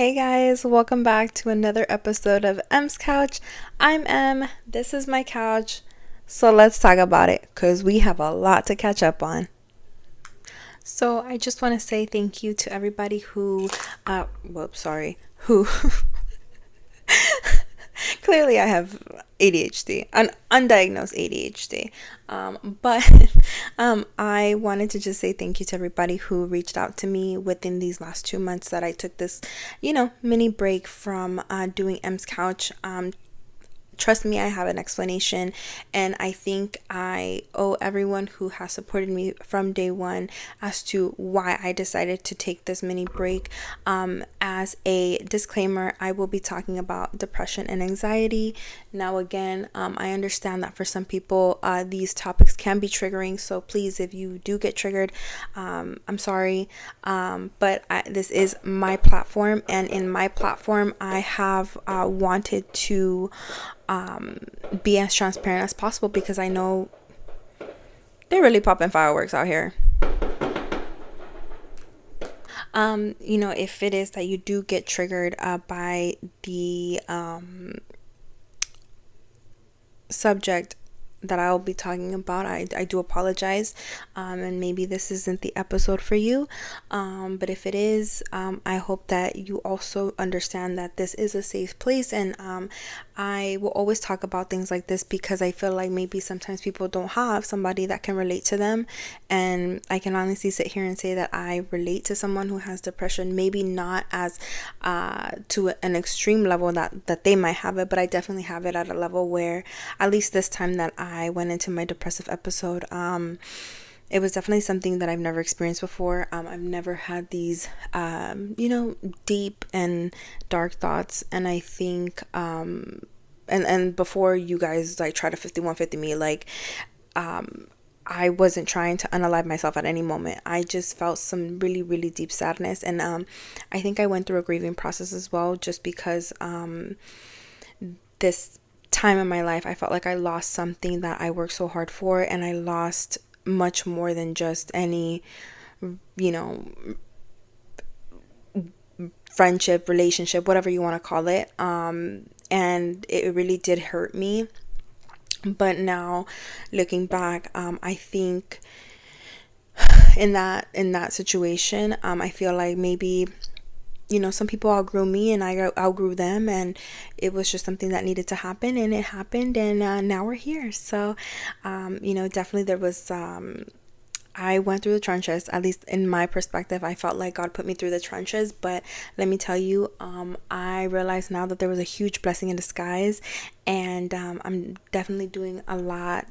Hey guys, welcome back to another episode of M's Couch. I'm M, this is my couch, so let's talk about it because we have a lot to catch up on. So, I just want to say thank you to everybody who clearly I have ADHD, an undiagnosed ADHD. But I wanted to just say thank you to everybody who reached out to me within these last 2 months that I took this, mini break from doing M's Couch. Trust me, I have an explanation, and I think I owe everyone who has supported me from day one as to why I decided to take this mini break. As a disclaimer, I will be talking about depression and anxiety. Now, again, I understand that for some people, these topics can be triggering, so please, if you do get triggered, I'm sorry, but this is my platform, and in my platform, I have wanted to be as transparent as possible because I know they're really popping fireworks out here. If it is that you do get triggered by the subject that I'll be talking about, I do apologize, and maybe this isn't the episode for you, but if it is, I hope that you also understand that this is a safe place, and I will always talk about things like this because I feel like maybe sometimes people don't have somebody that can relate to them, and I can honestly sit here and say that I relate to someone who has depression, maybe not as to an extreme level that they might have it, but I definitely have it at a level where, at least this time that I went into my depressive episode, it was definitely something that I've never experienced before. I've never had these, deep and dark thoughts. And I think, and before you guys like try to 5150 me, I wasn't trying to unalive myself at any moment. I just felt some really, really deep sadness. And I think I went through a grieving process as well, just because this time in my life, I felt like I lost something that I worked so hard for, and I lost much more than just any, friendship, relationship, whatever you want to call it. And it really did hurt me. But now, looking back, I think in that situation, I feel like maybe some people outgrew me and I outgrew them, and it was just something that needed to happen, and it happened, and now we're here. So, definitely there was, I went through the trenches, at least in my perspective. I felt like God put me through the trenches, but let me tell you, I realize now that there was a huge blessing in disguise, and I'm definitely doing a lot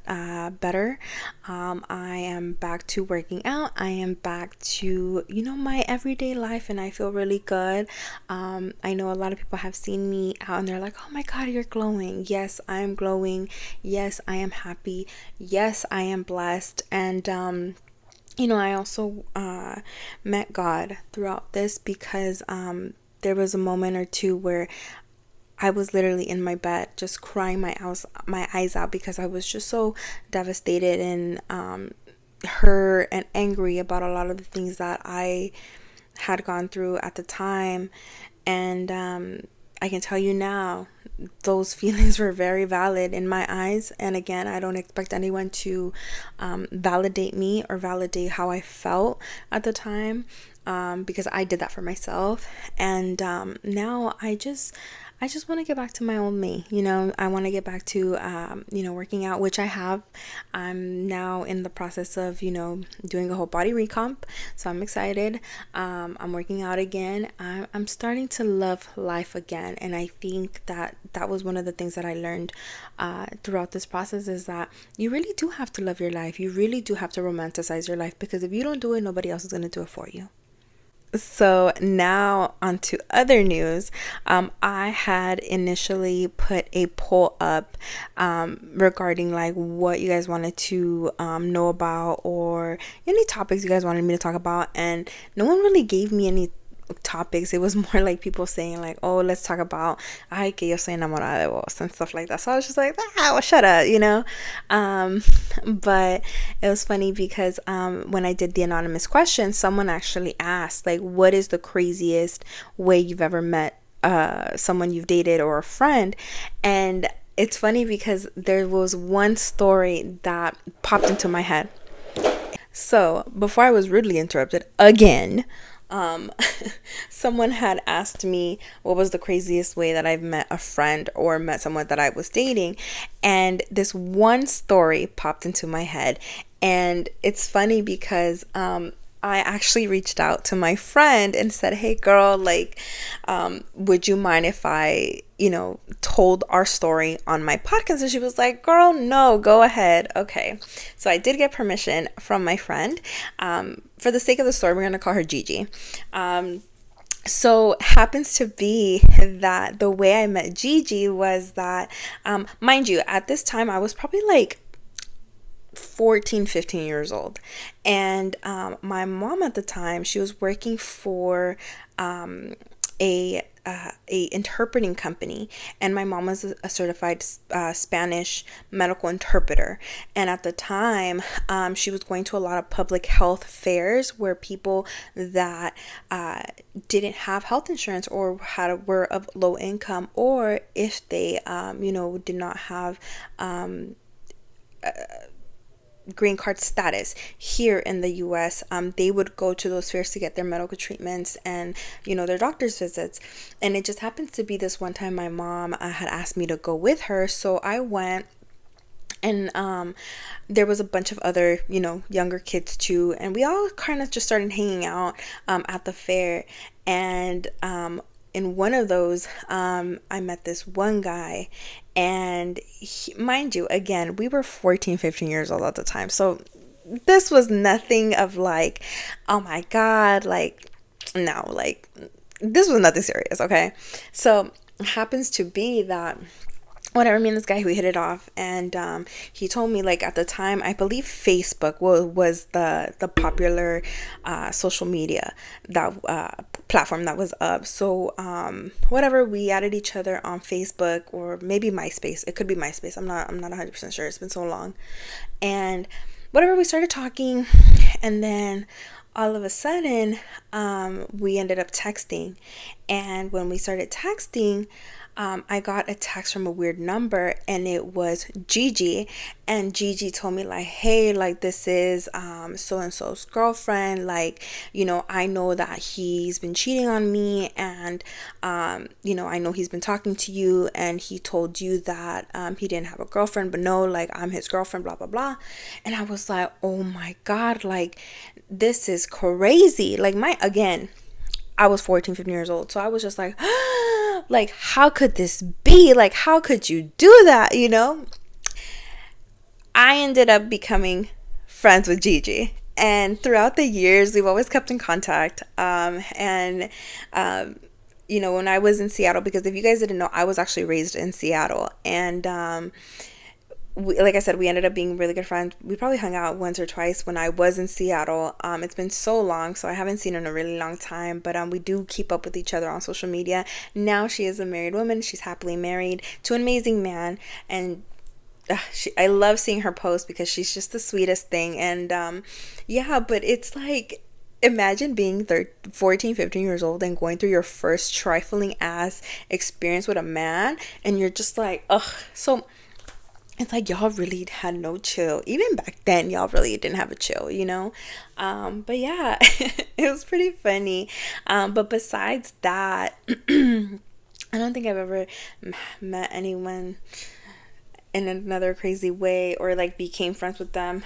better. I am back to working out. I am back to, my everyday life, and I feel really good. I know a lot of people have seen me out and they're like, oh my God, you're glowing. Yes, I am glowing. Yes, I am happy. Yes, I am blessed. And, I also met God throughout this because there was a moment or two where I was literally in my bed just crying my eyes out because I was just so devastated and hurt and angry about a lot of the things that I had gone through at the time. And I can tell you now, those feelings were very valid in my eyes. And again, I don't expect anyone to validate me or validate how I felt at the time, because I did that for myself. And now I just want to get back to my old me. I want to get back to, working out, which I have. I'm now in the process of, doing a whole body recomp. So I'm excited. I'm working out again. I'm starting to love life again. And I think that was one of the things that I learned throughout this process, is that you really do have to love your life. You really do have to romanticize your life, because if you don't do it, nobody else is going to do it for you. So now on to other news. I had initially put a poll up regarding like what you guys wanted to know about, or any topics you guys wanted me to talk about, and no one really gave me any topics. It was more like people saying like, oh, let's talk about ay que yo soy enamorada de vos and stuff like that. So I was just like, ah, well, shut up, you know. um but it was funny because when I did the anonymous question, someone actually asked like, what is the craziest way you've ever met someone you've dated or a friend? And it's funny because there was one story that popped into my head. So, before I was rudely interrupted again, um, someone had asked me what was the craziest way that I've met a friend or met someone that I was dating. And this one story popped into my head. And it's funny because I actually reached out to my friend and said, hey, girl, like, would you mind if I, told our story on my podcast? And she was like, girl, no, go ahead. Okay. So I did get permission from my friend. For the sake of the story, we're going to call her Gigi. So happens to be that the way I met Gigi was that, mind you, at this time I was probably like 14, 15 years old. And my mom at the time, she was working for a interpreting company, and my mom was a certified Spanish medical interpreter. And at the time, she was going to a lot of public health fairs where people that didn't have health insurance or were of low income, or if they did not have green card status here in the US, they would go to those fairs to get their medical treatments and their doctor's visits. And it just happens to be this one time my mom had asked me to go with her, so I went. And there was a bunch of other younger kids too, and we all kind of just started hanging out at the fair. And in one of those, I met this one guy, and mind you, again, we were 14, 15 years old at the time. So this was nothing of like, oh my God, like, no, like, this was nothing serious, okay? So it happens to be that whatever, me and this guy, we hit it off. And he told me, like, at the time, I believe Facebook was the popular social media that platform that was up. So whatever, we added each other on Facebook, or maybe MySpace. It could be MySpace. I'm not 100% sure. It's been so long. And whatever, we started talking, and then all of a sudden we ended up texting. And when we started texting, I got a text from a weird number, and it was Gigi. And Gigi told me like, hey, like, this is so and so's girlfriend. Like, I know that he's been cheating on me, and I know he's been talking to you, and he told you that he didn't have a girlfriend, but no, like, I'm his girlfriend, blah blah blah. And I was like, oh my God, like, this is crazy. Like, I was 14, 15 years old. So I was just like, like, how could this be? Like, how could you do that? I ended up becoming friends with Gigi. And throughout the years, we've always kept in contact. When I was in Seattle, because if you guys didn't know, I was actually raised in Seattle. And like I said, we ended up being really good friends. We probably hung out once or twice when I was in Seattle. It's been so long, so I haven't seen her in a really long time. But we do keep up with each other on social media. Now she is a married woman. She's happily married to an amazing man. And I love seeing her post because she's just the sweetest thing. And yeah, but it's like, imagine being 14, 15 years old and going through your first trifling ass experience with a man. And you're just like, ugh. So it's like, y'all really had no chill. Even back then, y'all really didn't have a chill, but yeah, it was pretty funny. But besides that, I don't think I've ever met anyone in another crazy way, or like became friends with them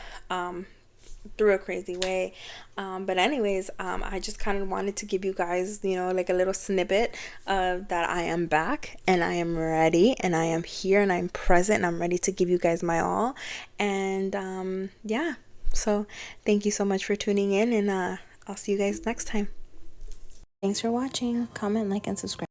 through a crazy way. But anyways, I just kind of wanted to give you guys, like a little snippet of that I am back, and I am ready, and I am here, and I'm present, and I'm ready to give you guys my all. And yeah, so thank you so much for tuning in, and I'll see you guys next time. Thanks for watching. Comment, like, and subscribe.